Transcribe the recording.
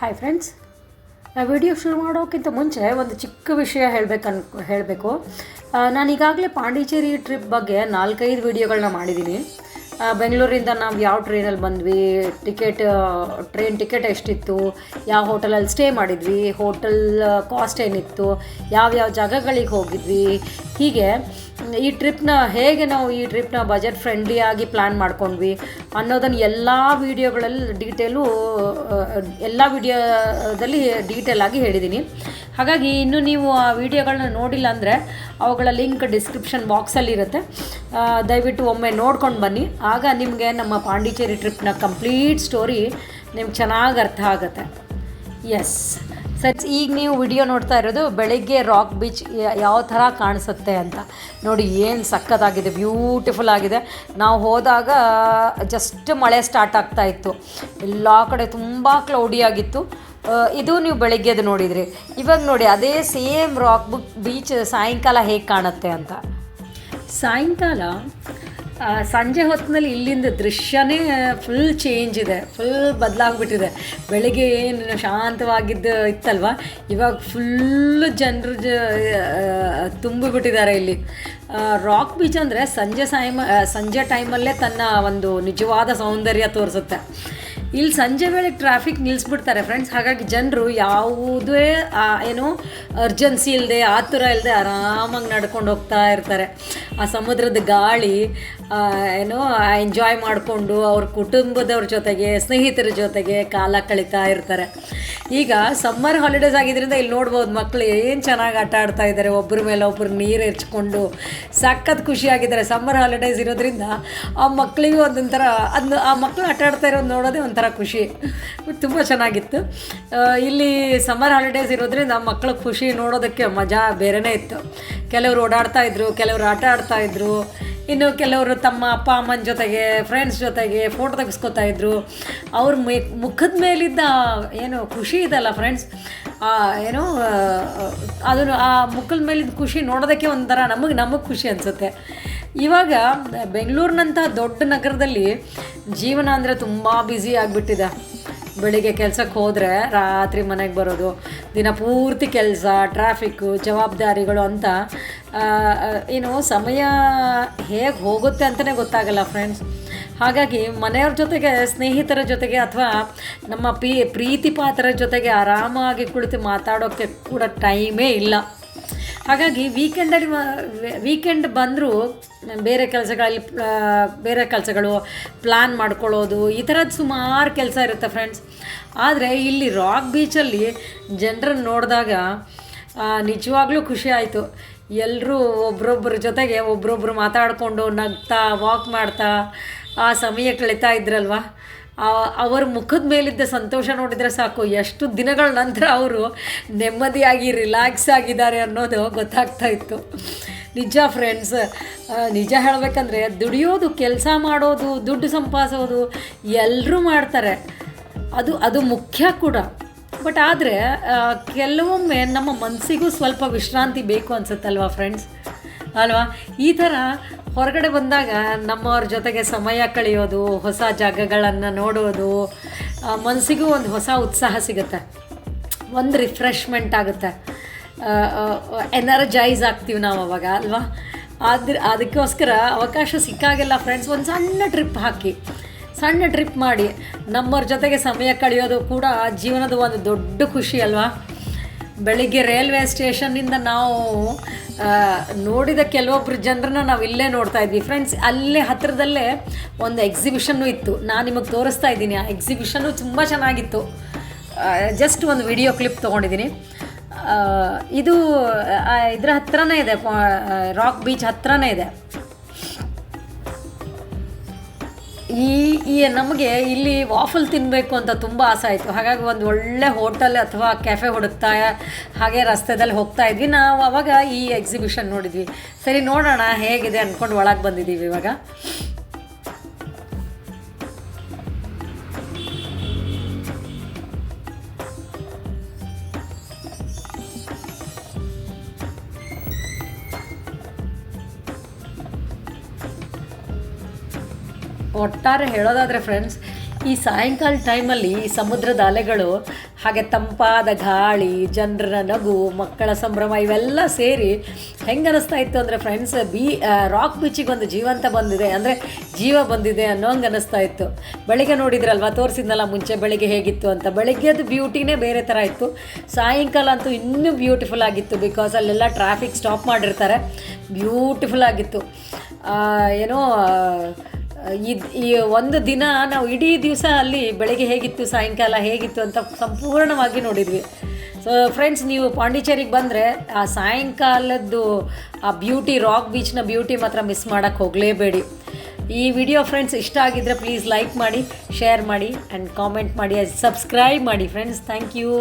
Hi friends, video ಶುರು ಮಾಡೋಕ್ಕಿಂತ ಮುಂಚೆ ಒಂದು ಚಿಕ್ಕ ವಿಷಯ ಹೇಳಬೇಕು. ನಾನು ಈಗಾಗಲೇ ಪಾಂಡಿಚೇರಿ ಟ್ರಿಪ್ ಬಗ್ಗೆ 4-5 ವಿಡಿಯೋಗಳನ್ನ ಮಾಡಿದ್ದೀನಿ. ಬೆಂಗಳೂರಿಂದ ನಾವು ಯಾವ ಟ್ರೈನಲ್ಲಿ ಬಂದ್ವಿ, ಟ್ರೈನ್ ಟಿಕೆಟ್ ಎಷ್ಟಿತ್ತು, ಯಾವ ಹೋಟೆಲಲ್ಲಿ ಸ್ಟೇ ಮಾಡಿದ್ವಿ, ಹೋಟೆಲ್ ಕಾಸ್ಟ್ ಏನಿತ್ತು, ಯಾವ್ಯಾವ ಜಾಗಗಳಿಗೆ ಹೋಗಿದ್ವಿ, ಹೀಗೆ ಈ ಟ್ರಿಪ್ನ ಹೇಗೆ ನಾವು ಈ ಟ್ರಿಪ್ನ ಬಜೆಟ್ ಫ್ರೆಂಡ್ಲಿಯಾಗಿ ಪ್ಲ್ಯಾನ್ ಮಾಡ್ಕೊಂಡ್ವಿ ಅನ್ನೋದನ್ನು ಎಲ್ಲ ವಿಡಿಯೋದಲ್ಲಿ ಡೀಟೇಲಾಗಿ ಹೇಳಿದ್ದೀನಿ. ಹಾಗಾಗಿ ಇನ್ನೂ ನೀವು ಆ ವಿಡಿಯೋಗಳನ್ನ ನೋಡಿಲ್ಲ ಅಂದರೆ ಅವುಗಳ ಲಿಂಕ್ ಡಿಸ್ಕ್ರಿಪ್ಷನ್ ಬಾಕ್ಸಲ್ಲಿರುತ್ತೆ. ದಯವಿಟ್ಟು ಒಮ್ಮೆ ನೋಡ್ಕೊಂಡು ಬನ್ನಿ. ಆಗ ನಿಮಗೆ ನಮ್ಮ ಪಾಂಡಿಚೇರಿ ಟ್ರಿಪ್ನ ಕಂಪ್ಲೀಟ್ ಸ್ಟೋರಿ ನಿಮ್ಗೆ ಚೆನ್ನಾಗಿ ಅರ್ಥ ಆಗುತ್ತೆ. ಎಸ್ ಸರಿ, ಈಗ ನೀವು ವಿಡಿಯೋ ನೋಡ್ತಾ ಇರೋದು ಬೆಳಗ್ಗೆ ರಾಕ್ ಬೀಚ್ ಯಾವ ಥರ ಕಾಣಿಸುತ್ತೆ ಅಂತ. ನೋಡಿ ಏನು ಸಖತ್ತಾಗಿದೆ, ಬ್ಯೂಟಿಫುಲ್ ಆಗಿದೆ. ನಾವು ಹೋದಾಗ ಜಸ್ಟ್ ಮಳೆ ಸ್ಟಾರ್ಟ್ ಆಗ್ತಾ ಇತ್ತು, ಎಲ್ಲ ಕಡೆ ತುಂಬ ಕ್ಲೌಡಿ ಆಗಿತ್ತು. ಇದು ನೀವು ಬೆಳಗ್ಗೆದು ನೋಡಿದ್ರಿ. ಇವಾಗ ನೋಡಿ ಅದೇ ಸೇಮ್ ರಾಕ್ ಬೀಚ್ ಸಾಯಂಕಾಲ ಹೇಗೆ ಕಾಣುತ್ತೆ ಅಂತ. ಸಾಯಂಕಾಲ ಸಂಜೆ ಹೊತ್ತಿನಲ್ಲಿ ಇಲ್ಲಿಂದ ದೃಶ್ಯನೇ ಫುಲ್ ಚೇಂಜ್ ಇದೆ, ಫುಲ್ ಬದಲಾಗ್ಬಿಟ್ಟಿದೆ. ಬೆಳಗ್ಗೆ ಏನು ಶಾಂತವಾಗಿದ್ದು ಇತ್ತಲ್ವ, ಇವಾಗ ಫುಲ್ಲು ಜನರು ತುಂಬಿಬಿಟ್ಟಿದ್ದಾರೆ ಇಲ್ಲಿ. ರಾಕ್ ಬೀಚ್ ಅಂದರೆ ಸಂಜೆ ಟೈಮಲ್ಲೇ ತನ್ನ ಒಂದು ನಿಜವಾದ ಸೌಂದರ್ಯ ತೋರಿಸುತ್ತೆ. ಇಲ್ಲಿ ಸಂಜೆ ವೇಳೆ ಟ್ರಾಫಿಕ್ ನಿಲ್ಲಿಸ್ಬಿಡ್ತಾರೆ ಫ್ರೆಂಡ್ಸ್. ಹಾಗಾಗಿ ಜನರು ಯಾವುದೇ ಅರ್ಜೆನ್ಸಿ ಇಲ್ಲದೆ, ಆತುರ ಇಲ್ಲದೆ ಆರಾಮಾಗಿ ನಡ್ಕೊಂಡು ಹೋಗ್ತಾ ಇರ್ತಾರೆ. ಆ ಸಮುದ್ರದ ಗಾಳಿ ಎಂಜಾಯ್ ಮಾಡಿಕೊಂಡು ಅವ್ರ ಕುಟುಂಬದವ್ರ ಜೊತೆಗೆ, ಸ್ನೇಹಿತರ ಜೊತೆಗೆ ಕಾಲ ಕಳೀತಾ ಇರ್ತಾರೆ. ಈಗ ಸಮ್ಮರ್ ಹಾಲಿಡೇಸ್ ಆಗಿದ್ದರಿಂದ ಇಲ್ಲಿ ನೋಡ್ಬೋದು ಮಕ್ಕಳು ಏನು ಚೆನ್ನಾಗಿ ಆಟ ಆಡ್ತಾ ಇದ್ದಾರೆ, ಒಬ್ಬರ ಮೇಲೆ ಒಬ್ಬರು ನೀರು ಎರಚ್ಕೊಂಡು ಸಖತ್ ಖುಷಿಯಾಗಿದ್ದಾರೆ. ಸಮ್ಮರ್ ಹಾಲಿಡೇಸ್ ಇರೋದ್ರಿಂದ ಆ ಮಕ್ಕಳಿಗೂ ಒಂದೊಂಥರ ಆ ಮಕ್ಕಳು ಆಟ ಆಡ್ತಾ ಇರೋದು ನೋಡೋದೇ ಒಂಥರ ಖುಷಿ. ತುಂಬ ಚೆನ್ನಾಗಿತ್ತು. ಇಲ್ಲಿ ಸಮ್ಮರ್ ಹಾಲಿಡೇಸ್ ಇರೋದ್ರಿಂದ ಮಕ್ಕಳ ಖುಷಿ ನೋಡೋದಕ್ಕೆ ಮಜಾ ಬೇರೆಯೇ ಇತ್ತು. ಕೆಲವರು ಓಡಾಡ್ತಾಯಿದ್ರು, ಕೆಲವರು ಆಟ ಆಡ್ತಾಯಿದ್ರು, ಇನ್ನು ಕೆಲವರು ತಮ್ಮ ಅಪ್ಪ ಅಮ್ಮನ ಜೊತೆಗೆ, ಫ್ರೆಂಡ್ಸ್ ಜೊತೆಗೆ ಫೋಟೋ ತೆಗೆಸ್ಕೊತಾಯಿದ್ರು. ಅವ್ರ ಮುಖದ ಮೇಲಿದ್ದ ಖುಷಿ ಇದಲ್ಲ ಫ್ರೆಂಡ್ಸ್, ಅದನ್ನು ಆ ಮುಖದ ಮೇಲಿದ್ದ ಖುಷಿ ನೋಡೋದಕ್ಕೆ ಒಂಥರ ನಮಗೆ ಖುಷಿ ಅನಿಸುತ್ತೆ. ಇವಾಗ ಬೆಂಗಳೂರಿನಂಥ ದೊಡ್ಡ ನಗರದಲ್ಲಿ ಜೀವನ ಅಂದರೆ ತುಂಬ ಬ್ಯುಸಿ ಆಗಿಬಿಟ್ಟಿದೆ. ಬೆಳಿಗ್ಗೆ ಕೆಲಸಕ್ಕೆ ಹೋದರೆ ರಾತ್ರಿ ಮನೆಗೆ ಬರೋದು, ದಿನ ಪೂರ್ತಿ ಕೆಲಸ, ಟ್ರಾಫಿಕ್ಕು, ಜವಾಬ್ದಾರಿಗಳು ಅಂತ ಸಮಯ ಹೇಗೆ ಹೋಗುತ್ತೆ ಅಂತಲೇ ಗೊತ್ತಾಗಲ್ಲ ಫ್ರೆಂಡ್ಸ್. ಹಾಗಾಗಿ ಮನೆಯವ್ರ ಜೊತೆಗೆ, ಸ್ನೇಹಿತರ ಜೊತೆಗೆ ಅಥವಾ ನಮ್ಮ ಪ್ರೀತಿ ಪಾತ್ರರ ಜೊತೆಗೆ ಆರಾಮಾಗಿ ಕುಳಿತು ಮಾತಾಡೋಕ್ಕೆ ಕೂಡ ಟೈಮೇ ಇಲ್ಲ. ಹಾಗಾಗಿ ವೀಕೆಂಡ್ ಬಂದರೂ ಬೇರೆ ಕೆಲಸಗಳು ಪ್ಲ್ಯಾನ್ ಮಾಡ್ಕೊಳ್ಳೋದು, ಈ ಥರದ್ದು ಸುಮಾರು ಕೆಲಸ ಇರುತ್ತೆ ಫ್ರೆಂಡ್ಸ್. ಆದರೆ ಇಲ್ಲಿ ರಾಕ್ ಬೀಚಲ್ಲಿ ಜನರನ್ನು ನೋಡಿದಾಗ ನಿಜವಾಗ್ಲೂ ಖುಷಿ ಆಯಿತು. ಎಲ್ಲರೂ ಒಬ್ರೊಬ್ಬರ ಜೊತೆಗೆ ಒಬ್ರೊಬ್ರು ಮಾತಾಡಿಕೊಂಡು ನಗ್ತಾ ವಾಕ್ ಮಾಡ್ತಾ ಆ ಸಮಯ ಕಳೀತಾ ಇದ್ರಲ್ವ. ಅವರ ಮುಖದ ಮೇಲಿದ್ದ ಸಂತೋಷ ನೋಡಿದರೆ ಸಾಕು, ಎಷ್ಟು ದಿನಗಳ ನಂತರ ಅವರು ನೆಮ್ಮದಿಯಾಗಿ ರಿಲ್ಯಾಕ್ಸ್ ಆಗಿದ್ದಾರೆ ಅನ್ನೋದು ಗೊತ್ತಾಗ್ತಾ ಇತ್ತು. ನಿಜ ಫ್ರೆಂಡ್ಸ್, ನಿಜ ಹೇಳಬೇಕಂದ್ರೆ ದುಡಿಯೋದು, ಕೆಲಸ ಮಾಡೋದು, ದುಡ್ಡು ಸಂಪಾದಿಸೋದು ಎಲ್ಲರೂ ಮಾಡ್ತಾರೆ, ಅದು ಮುಖ್ಯ ಕೂಡ. ಬಟ್ ಆದರೆ ಕೆಲವೊಮ್ಮೆ ನಮ್ಮ ಮನಸ್ಸಿಗೂ ಸ್ವಲ್ಪ ವಿಶ್ರಾಂತಿ ಬೇಕು ಅನಿಸುತ್ತಲ್ವ ಫ್ರೆಂಡ್ಸ್, ಅಲ್ವಾ? ಈ ಥರ ಹೊರಗಡೆ ಬಂದಾಗ ನಮ್ಮವ್ರ ಜೊತೆಗೆ ಸಮಯ ಕಳೆಯೋದು, ಹೊಸ ಜಾಗಗಳನ್ನು ನೋಡೋದು, ಮನಸ್ಸಿಗೂ ಒಂದು ಹೊಸ ಉತ್ಸಾಹ ಸಿಗುತ್ತೆ, ಒಂದು ರಿಫ್ರೆಶ್ಮೆಂಟ್ ಆಗುತ್ತೆ, ಎನರ್ಜೈಸ್ ಆಗ್ತೀವಿ ನಾವು ಅವಾಗ, ಅಲ್ವಾ? ಅದಕ್ಕೋಸ್ಕರ ಅವಕಾಶ ಸಿಕ್ಕಾಗೆಲ್ಲ ಫ್ರೆಂಡ್ಸ್ ಒಂದು ಸಣ್ಣ ಟ್ರಿಪ್ ಮಾಡಿ ನಮ್ಮವ್ರ ಜೊತೆಗೆ ಸಮಯ ಕಳೆಯೋದು ಕೂಡ ಜೀವನದ ಒಂದು ದೊಡ್ಡ ಖುಷಿ ಅಲ್ವಾ? ಬೆಳಿಗ್ಗೆ ರೈಲ್ವೆ ಸ್ಟೇಷನ್ನಿಂದ ನಾವು ನೋಡಿದ ಕೆಲವೊಬ್ಬರು ಜನರನ್ನ ನಾವು ಇಲ್ಲೇ ನೋಡ್ತಾ ಇದ್ವಿ ಫ್ರೆಂಡ್ಸ್. ಅಲ್ಲೇ ಹತ್ತಿರದಲ್ಲೇ ಒಂದು ಎಕ್ಸಿಬಿಷನ್ನು ಇತ್ತು, ನಾನು ನಿಮಗೆ ತೋರಿಸ್ತಾ ಇದ್ದೀನಿ. ಆ ಎಕ್ಸಿಬಿಷನ್ನು ತುಂಬ ಚೆನ್ನಾಗಿತ್ತು. ಜಸ್ಟ್ ಒಂದು ವಿಡಿಯೋ ಕ್ಲಿಪ್ ತೊಗೊಂಡಿದ್ದೀನಿ. ಇದು ಇದರ ಹತ್ರನೇ ಇದೆ, ರಾಕ್ ಬೀಚ್ ಹತ್ರನೇ ಇದೆ. ನಮಗೆ ಇಲ್ಲಿ ವಾಫಲ್ ತಿನ್ನಬೇಕು ಅಂತ ತುಂಬ ಆಸೆ ಆಯಿತು. ಹಾಗಾಗಿ ಒಂದು ಒಳ್ಳೆ ಹೋಟೆಲ್ ಅಥವಾ ಕೆಫೆ ಹುಡುಕ್ತಾ ಹಾಗೆ ರಸ್ತೆದಲ್ಲಿ ಹೋಗ್ತಾ ಇದ್ವಿ. ನಾವು ಆವಾಗ ಈ ಎಕ್ಸಿಬಿಷನ್ ನೋಡಿದ್ವಿ. ಸರಿ ನೋಡೋಣ ಹೇಗಿದೆ ಅಂದ್ಕೊಂಡು ಒಳಗೆ ಬಂದಿದ್ದೀವಿ ಇವಾಗ. ಒಟ್ಟಾರೆ ಹೇಳೋದಾದರೆ ಫ್ರೆಂಡ್ಸ್, ಈ ಸಾಯಂಕಾಲ ಟೈಮಲ್ಲಿ ಈ ಸಮುದ್ರದ ಅಲೆಗಳು ಹಾಗೆ ತಂಪಾದ ಗಾಳಿ, ಜನರ ನಗು, ಮಕ್ಕಳ ಸಂಭ್ರಮ ಇವೆಲ್ಲ ಸೇರಿ ಹೆಂಗೆ ಅನ್ನಿಸ್ತಾ ಇತ್ತು ಅಂದರೆ ಫ್ರೆಂಡ್ಸ್, ರಾಕ್ ಬೀಚಿಗೆ ಒಂದು ಜೀವಂತ ಬಂದಿದೆ, ಅಂದರೆ ಜೀವ ಬಂದಿದೆ ಅನ್ನೋ ಹಂಗೆ ಅನ್ನಿಸ್ತಾ ಇತ್ತು. ಬೆಳಿಗ್ಗೆ ನೋಡಿದ್ರಲ್ವ, ತೋರಿಸಿದ್ನಲ್ಲ ಮುಂಚೆ ಬೆಳಿಗ್ಗೆ ಹೇಗಿತ್ತು ಅಂತ. ಬೆಳಿಗ್ಗೆದು ಬ್ಯೂಟಿನೇ ಬೇರೆ ಥರ ಇತ್ತು. ಸಾಯಂಕಾಲ ಅಂತೂ ಇನ್ನೂ ಬ್ಯೂಟಿಫುಲ್ ಆಗಿತ್ತು, ಬಿಕಾಸ್ ಅಲ್ಲೆಲ್ಲ ಟ್ರಾಫಿಕ್ ಸ್ಟಾಪ್ ಮಾಡಿರ್ತಾರೆ. ಬ್ಯೂಟಿಫುಲ್ ಆಗಿತ್ತು. ಏನೋ ಈ ಒಂದು ದಿನ ನಾವು ಇಡೀ ದಿವಸ ಅಲ್ಲಿ ಬೆಳಗ್ಗೆ ಹೇಗಿತ್ತು, ಸಾಯಂಕಾಲ ಹೇಗಿತ್ತು ಅಂತ ಸಂಪೂರ್ಣವಾಗಿ ನೋಡಿದ್ವಿ. ಸೊ ಫ್ರೆಂಡ್ಸ್, ನೀವು ಪಾಂಡಿಚೇರಿಗೆ ಬಂದರೆ ಆ ಸಾಯಂಕಾಲದ್ದು ಆ ಬ್ಯೂಟಿ, ರಾಕ್ ಬೀಚ್ನ ಬ್ಯೂಟಿ ಮಾತ್ರ ಮಿಸ್ ಮಾಡೋಕ್ಕೆ ಹೋಗಲೇಬೇಡಿ. ಈ ವಿಡಿಯೋ ಫ್ರೆಂಡ್ಸ್ ಇಷ್ಟ ಆಗಿದ್ದರೆ ಪ್ಲೀಸ್ ಲೈಕ್ ಮಾಡಿ, ಶೇರ್ ಮಾಡಿ ಆ್ಯಂಡ್ ಕಾಮೆಂಟ್ ಮಾಡಿ, ಸಬ್ಸ್ಕ್ರೈಬ್ ಮಾಡಿ ಫ್ರೆಂಡ್ಸ್. Thank you.